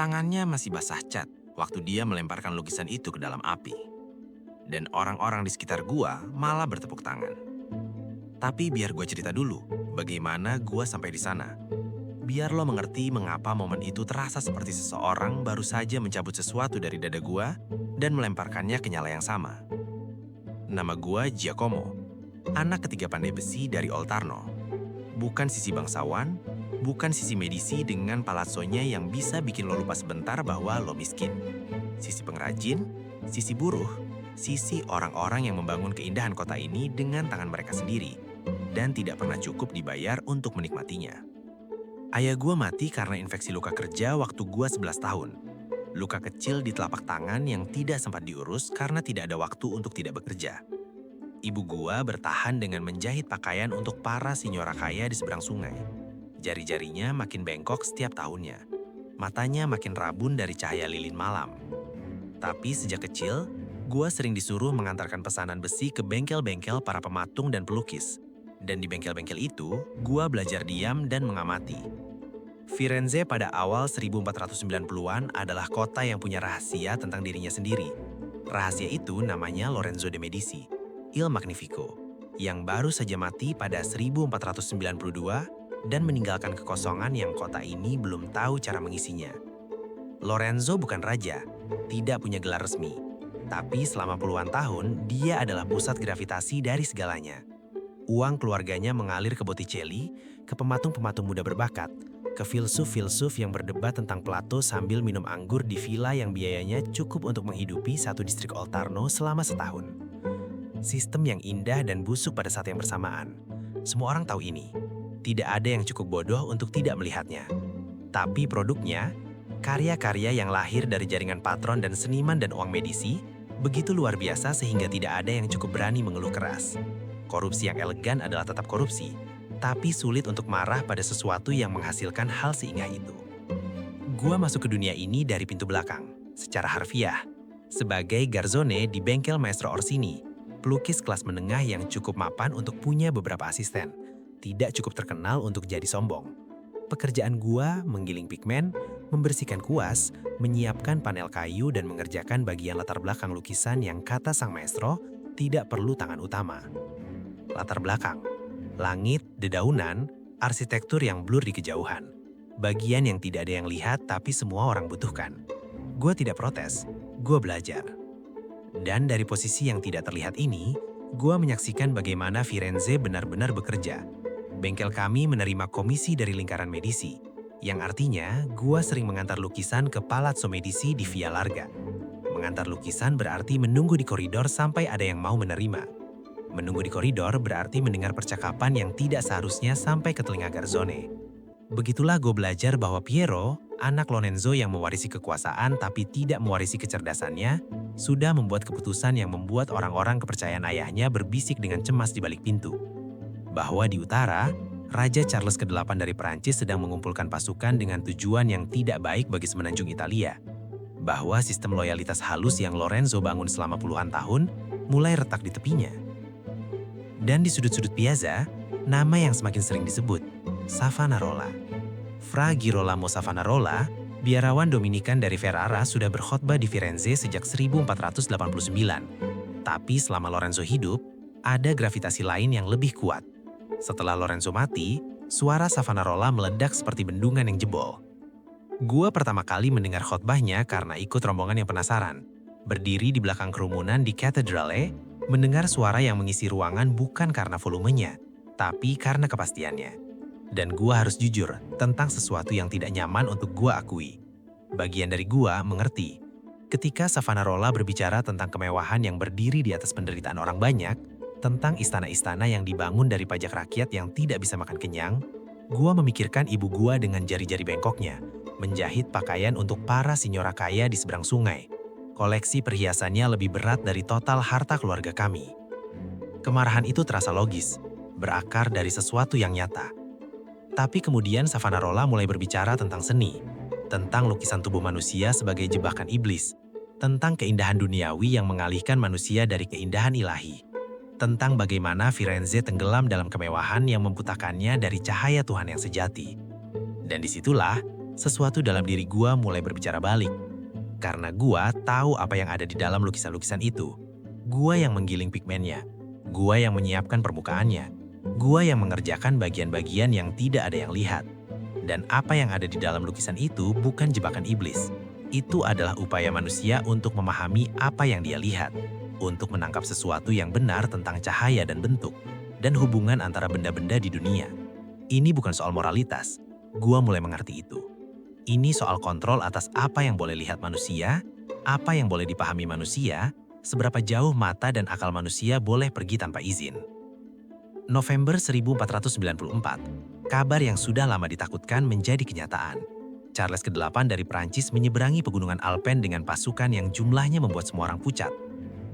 Tangannya masih basah cat waktu dia melemparkan lukisan itu ke dalam api. Dan orang-orang di sekitar gua malah bertepuk tangan. Tapi biar gua cerita dulu bagaimana gua sampai di sana. Biar lo mengerti mengapa momen itu terasa seperti seseorang baru saja mencabut sesuatu dari dada gua dan melemparkannya ke nyala yang sama. Nama gua Giacomo, anak ketiga pandai besi dari Oltarno. Bukan sisi bangsawan, bukan sisi medisi dengan palazzonya yang bisa bikin lo lupa sebentar bahwa lo miskin. Sisi pengrajin, sisi buruh, sisi orang-orang yang membangun keindahan kota ini dengan tangan mereka sendiri dan tidak pernah cukup dibayar untuk menikmatinya. Ayah gua mati karena infeksi luka kerja waktu gua 11 tahun. Luka kecil di telapak tangan yang tidak sempat diurus karena tidak ada waktu untuk tidak bekerja. Ibu gua bertahan dengan menjahit pakaian untuk para sinyora kaya di seberang sungai. Jari-jarinya makin bengkok setiap tahunnya. Matanya makin rabun dari cahaya lilin malam. Tapi sejak kecil, gua sering disuruh mengantarkan pesanan besi ke bengkel-bengkel para pematung dan pelukis. Dan di bengkel-bengkel itu, gua belajar diam dan mengamati. Firenze pada awal 1490-an adalah kota yang punya rahasia tentang dirinya sendiri. Rahasia itu namanya Lorenzo de Medici, Il Magnifico, yang baru saja mati pada 1492 dan meninggalkan kekosongan yang kota ini belum tahu cara mengisinya. Lorenzo bukan raja, tidak punya gelar resmi, tapi selama puluhan tahun dia adalah pusat gravitasi dari segalanya. Uang keluarganya mengalir ke Botticelli, ke pematung-pematung muda berbakat, ke filsuf-filsuf yang berdebat tentang Plato sambil minum anggur di villa yang biayanya cukup untuk menghidupi satu distrik Oltarno selama setahun. Sistem yang indah dan busuk pada saat yang bersamaan. Semua orang tahu ini. Tidak ada yang cukup bodoh untuk tidak melihatnya. Tapi produknya, karya-karya yang lahir dari jaringan patron dan seniman dan uang medisi, begitu luar biasa sehingga tidak ada yang cukup berani mengeluh keras. Korupsi yang elegan adalah tetap korupsi, tapi sulit untuk marah pada sesuatu yang menghasilkan hal seindah itu. Gua masuk ke dunia ini dari pintu belakang, secara harfiah, sebagai garzone di bengkel Maestro Orsini, pelukis kelas menengah yang cukup mapan untuk punya beberapa asisten, tidak cukup terkenal untuk jadi sombong. Pekerjaan gua menggiling pigmen, membersihkan kuas, menyiapkan panel kayu dan mengerjakan bagian latar belakang lukisan yang kata sang maestro tidak perlu tangan utama. Latar belakang, langit, dedaunan, arsitektur yang blur di kejauhan. Bagian yang tidak ada yang lihat tapi semua orang butuhkan. Gue tidak protes, gue belajar. Dan dari posisi yang tidak terlihat ini, gue menyaksikan bagaimana Firenze benar-benar bekerja. Bengkel kami menerima komisi dari lingkaran Medici, yang artinya gue sering mengantar lukisan ke Palazzo Medici di Via Larga. Mengantar lukisan berarti menunggu di koridor sampai ada yang mau menerima. Menunggu di koridor berarti mendengar percakapan yang tidak seharusnya sampai ke telinga garzone. Begitulah gue belajar bahwa Piero, anak Lorenzo yang mewarisi kekuasaan tapi tidak mewarisi kecerdasannya, sudah membuat keputusan yang membuat orang-orang kepercayaan ayahnya berbisik dengan cemas di balik pintu. Bahwa di utara, Raja Charles ke-8 dari Perancis sedang mengumpulkan pasukan dengan tujuan yang tidak baik bagi semenanjung Italia. Bahwa sistem loyalitas halus yang Lorenzo bangun selama puluhan tahun mulai retak di tepinya. Dan di sudut-sudut piazza, nama yang semakin sering disebut, Savonarola. Fra Girolamo Savonarola, biarawan Dominikan dari Ferrara sudah berkhotbah di Firenze sejak 1489. Tapi selama Lorenzo hidup, ada gravitasi lain yang lebih kuat. Setelah Lorenzo mati, suara Savonarola meledak seperti bendungan yang jebol. Gua pertama kali mendengar khotbahnya karena ikut rombongan yang penasaran. Berdiri di belakang kerumunan di Cathedrale, mendengar suara yang mengisi ruangan bukan karena volumenya, tapi karena kepastiannya. Dan gua harus jujur tentang sesuatu yang tidak nyaman untuk gua akui. Bagian dari gua mengerti. Ketika Savonarola berbicara tentang kemewahan yang berdiri di atas penderitaan orang banyak, tentang istana-istana yang dibangun dari pajak rakyat yang tidak bisa makan kenyang, gua memikirkan ibu gua dengan jari-jari bengkoknya, menjahit pakaian untuk para sinyora kaya di seberang sungai. Koleksi perhiasannya lebih berat dari total harta keluarga kami. Kemarahan itu terasa logis, berakar dari sesuatu yang nyata. Tapi kemudian Savonarola mulai berbicara tentang seni, tentang lukisan tubuh manusia sebagai jebakan iblis, tentang keindahan duniawi yang mengalihkan manusia dari keindahan ilahi, tentang bagaimana Firenze tenggelam dalam kemewahan yang membutakannya dari cahaya Tuhan yang sejati. Dan disitulah sesuatu dalam diri gua mulai berbicara balik. Karena gua tahu apa yang ada di dalam lukisan-lukisan itu. Gua yang menggiling pigmennya. Gua yang menyiapkan permukaannya. Gua yang mengerjakan bagian-bagian yang tidak ada yang lihat. Dan apa yang ada di dalam lukisan itu bukan jebakan iblis. Itu adalah upaya manusia untuk memahami apa yang dia lihat, untuk menangkap sesuatu yang benar tentang cahaya dan bentuk, dan hubungan antara benda-benda di dunia. Ini bukan soal moralitas. Gua mulai mengerti itu. Ini soal kontrol atas apa yang boleh lihat manusia, apa yang boleh dipahami manusia, seberapa jauh mata dan akal manusia boleh pergi tanpa izin. November 1494, kabar yang sudah lama ditakutkan menjadi kenyataan. Charles ke-8 dari Prancis menyeberangi pegunungan Alpen dengan pasukan yang jumlahnya membuat semua orang pucat.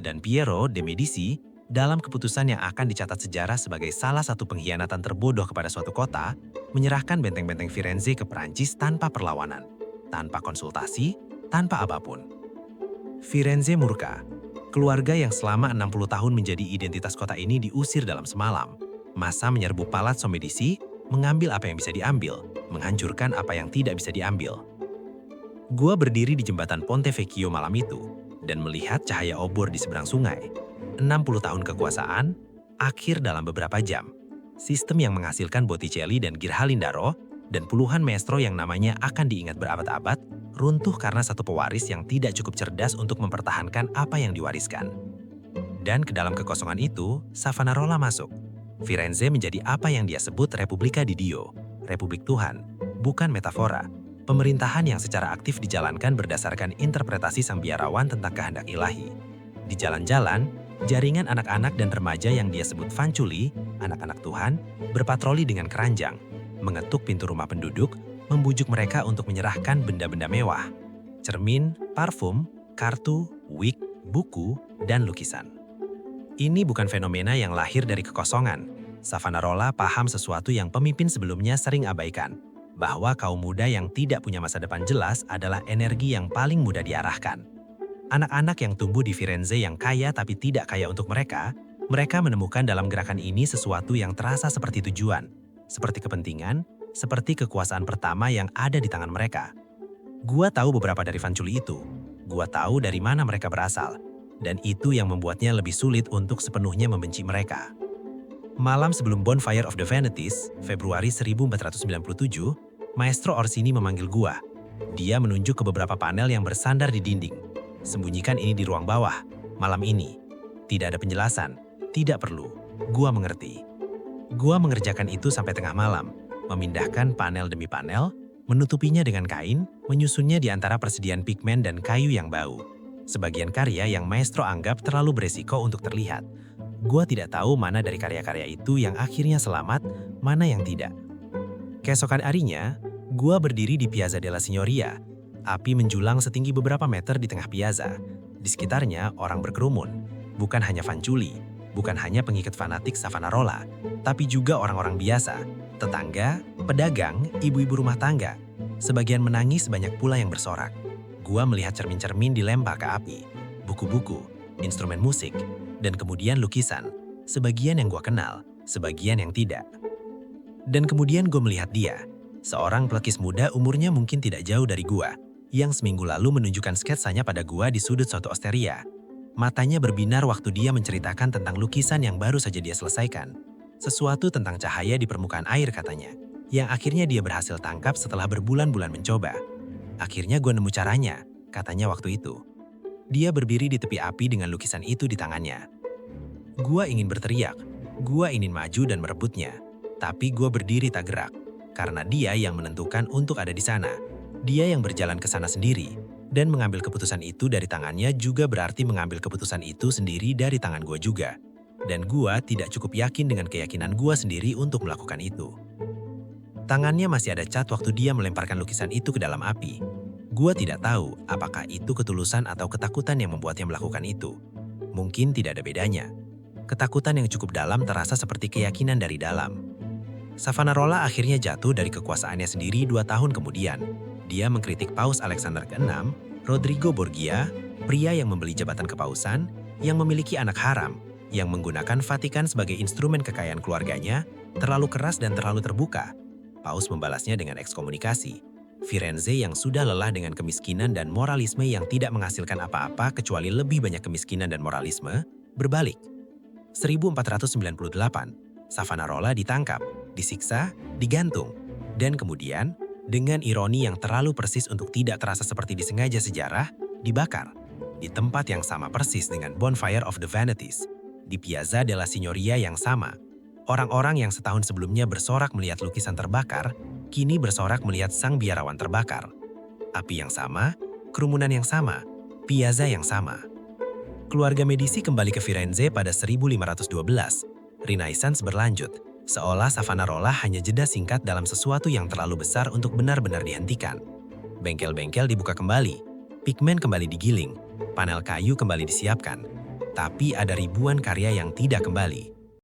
Dan Piero de Medici, dalam keputusan yang akan dicatat sejarah sebagai salah satu pengkhianatan terbodoh kepada suatu kota, menyerahkan benteng-benteng Firenze ke Prancis tanpa perlawanan, tanpa konsultasi, tanpa apapun. Firenze murka. Keluarga yang selama 60 tahun menjadi identitas kota ini diusir dalam semalam. Massa menyerbu Palazzo Medici, mengambil apa yang bisa diambil, menghancurkan apa yang tidak bisa diambil. Gua berdiri di jembatan Ponte Vecchio malam itu, dan melihat cahaya obor di seberang sungai. 60 tahun kekuasaan, akhir dalam beberapa jam. Sistem yang menghasilkan Botticelli dan Ghirlandaio, dan puluhan maestro yang namanya akan diingat berabad-abad, runtuh karena satu pewaris yang tidak cukup cerdas untuk mempertahankan apa yang diwariskan. Dan ke dalam kekosongan itu, Savonarola masuk. Firenze menjadi apa yang dia sebut Repubblica di Dio, Republik Tuhan, bukan metafora. Pemerintahan yang secara aktif dijalankan berdasarkan interpretasi sang biarawan tentang kehendak ilahi. Di jalan-jalan, jaringan anak-anak dan remaja yang dia sebut fanciulli, anak-anak Tuhan, berpatroli dengan keranjang, mengetuk pintu rumah penduduk, membujuk mereka untuk menyerahkan benda-benda mewah, cermin, parfum, kartu, wig, buku, dan lukisan. Ini bukan fenomena yang lahir dari kekosongan. Savonarola paham sesuatu yang pemimpin sebelumnya sering abaikan, bahwa kaum muda yang tidak punya masa depan jelas adalah energi yang paling mudah diarahkan. Anak-anak yang tumbuh di Firenze yang kaya tapi tidak kaya untuk mereka menemukan dalam gerakan ini sesuatu yang terasa seperti tujuan, seperti kepentingan, seperti kekuasaan pertama yang ada di tangan mereka. Gua tahu beberapa dari fanciulli itu. Gua tahu dari mana mereka berasal. Dan itu yang membuatnya lebih sulit untuk sepenuhnya membenci mereka. Malam sebelum Bonfire of the Vanities, Februari 1497, Maestro Orsini memanggil gua. Dia menunjuk ke beberapa panel yang bersandar di dinding. Sembunyikan ini di ruang bawah, malam ini. Tidak ada penjelasan, tidak perlu. Gua mengerti. Gua mengerjakan itu sampai tengah malam, memindahkan panel demi panel, menutupinya dengan kain, menyusunnya di antara persediaan pigmen dan kayu yang bau. Sebagian karya yang maestro anggap terlalu beresiko untuk terlihat. Gua tidak tahu mana dari karya-karya itu yang akhirnya selamat, mana yang tidak. Keesokan harinya, gua berdiri di Piazza della Signoria. Api menjulang setinggi beberapa meter di tengah piazza. Di sekitarnya orang berkerumun. Bukan hanya fanciulli, bukan hanya pengikut fanatik Savonarola, tapi juga orang-orang biasa, tetangga, pedagang, ibu-ibu rumah tangga. Sebagian menangis, banyak pula yang bersorak. Gua melihat cermin-cermin dilempar ke api, buku-buku, instrumen musik, dan kemudian lukisan. Sebagian yang gua kenal, sebagian yang tidak. Dan kemudian gua melihat dia, seorang pelukis muda umurnya mungkin tidak jauh dari gua, yang seminggu lalu menunjukkan sketsanya pada gua di sudut suatu osteria. Matanya berbinar waktu dia menceritakan tentang lukisan yang baru saja dia selesaikan. Sesuatu tentang cahaya di permukaan air katanya, yang akhirnya dia berhasil tangkap setelah berbulan-bulan mencoba. Akhirnya gue nemu caranya, katanya waktu itu. Dia berdiri di tepi api dengan lukisan itu di tangannya. Gue ingin berteriak, gue ingin maju dan merebutnya. Tapi gue berdiri tak gerak, karena dia yang menentukan untuk ada di sana. Dia yang berjalan ke sana sendiri, dan mengambil keputusan itu dari tangannya juga berarti mengambil keputusan itu sendiri dari tangan gue juga. Dan gue tidak cukup yakin dengan keyakinan gue sendiri untuk melakukan itu. Tangannya masih ada cat waktu dia melemparkan lukisan itu ke dalam api. Gua tidak tahu apakah itu ketulusan atau ketakutan yang membuatnya melakukan itu. Mungkin tidak ada bedanya. Ketakutan yang cukup dalam terasa seperti keyakinan dari dalam. Savonarola akhirnya jatuh dari kekuasaannya sendiri 2 tahun kemudian. Dia mengkritik Paus Alexander ke-6, Rodrigo Borgia, pria yang membeli jabatan kepausan, yang memiliki anak haram, yang menggunakan Vatikan sebagai instrumen kekayaan keluarganya, terlalu keras dan terlalu terbuka. Paus membalasnya dengan ekskomunikasi. Firenze yang sudah lelah dengan kemiskinan dan moralisme yang tidak menghasilkan apa-apa kecuali lebih banyak kemiskinan dan moralisme, berbalik. 1498, Savonarola ditangkap, disiksa, digantung, dan kemudian, dengan ironi yang terlalu persis untuk tidak terasa seperti disengaja sejarah, dibakar. Di tempat yang sama persis dengan Bonfire of the Vanities, di Piazza della Signoria yang sama. Orang-orang yang setahun sebelumnya bersorak melihat lukisan terbakar, kini bersorak melihat sang biarawan terbakar. Api yang sama, kerumunan yang sama, piazza yang sama. Keluarga Medici kembali ke Firenze pada 1512. Renaissance berlanjut, seolah Savonarola hanya jeda singkat dalam sesuatu yang terlalu besar untuk benar-benar dihentikan. Bengkel-bengkel dibuka kembali, pigmen kembali digiling, panel kayu kembali disiapkan. Tapi ada ribuan karya yang tidak kembali.